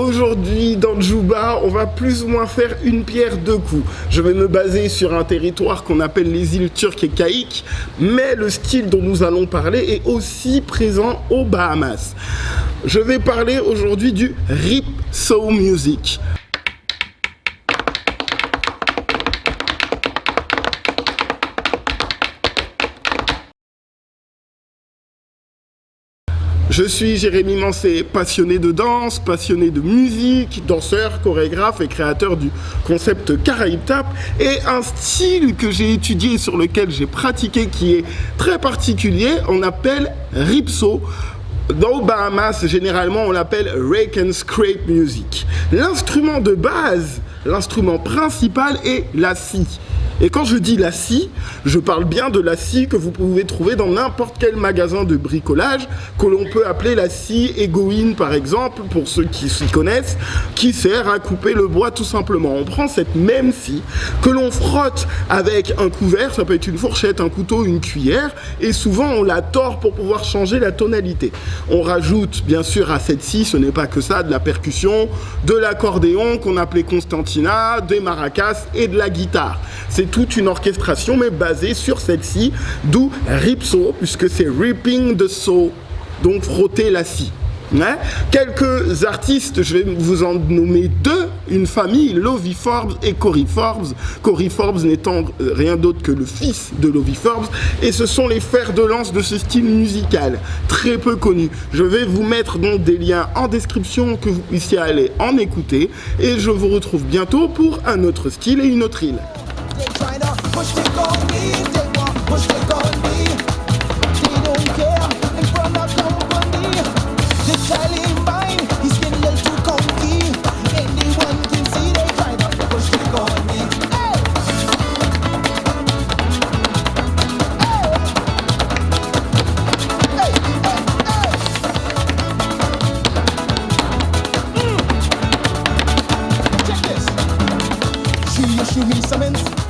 Aujourd'hui, dans Djouba, on va plus ou moins faire une pierre deux coups. Je vais me baser sur un territoire qu'on appelle les îles turques et caïques, mais le style dont nous allons parler est aussi présent aux Bahamas. Je vais parler aujourd'hui du Rip Soul Music. Je suis Jérémy Mancé, passionné de danse, passionné de musique, danseur, chorégraphe et créateur du concept Caraïbes Tap et un style que j'ai étudié et sur lequel j'ai pratiqué qui est très particulier, on appelle Ripso. Dans les Bahamas, généralement, on l'appelle Rake and Scrape Music. L'instrument de base, l'instrument principal est la scie. Et quand je dis la scie, je parle bien de la scie que vous pouvez trouver dans n'importe quel magasin de bricolage, que l'on peut appeler la scie Egoin par exemple, pour ceux qui s'y connaissent, qui sert à couper le bois tout simplement. On prend cette même scie que l'on frotte avec un couvert, ça peut être une fourchette, un couteau, une cuillère, et souvent on la tord pour pouvoir changer la tonalité. On rajoute bien sûr à cette scie, ce n'est pas que ça, de la percussion, de l'accordéon qu'on appelait Constantina, des maracas et de la guitare. C'est toute une orchestration mais basée sur cette scie, d'où Ripso, puisque c'est ripping the saw, donc frotter la scie. Hein? Quelques artistes, je vais vous en nommer deux, une famille, Lovie Forbes et Corey Forbes. Corey Forbes n'étant rien d'autre que le fils de Lovie Forbes, et ce sont les fers de lance de ce style musical, très peu connu. Je vais vous mettre donc des liens en description que vous puissiez aller en écouter, et je vous retrouve bientôt pour un autre style et une autre île. They tryna push it on me, they want push it on me. They don't care in front of company. The child in mind, he's been a little too cocky. Anyone can see they tryna push it on me. Hey! Hey! Hey! Hey! Check this. She me summons.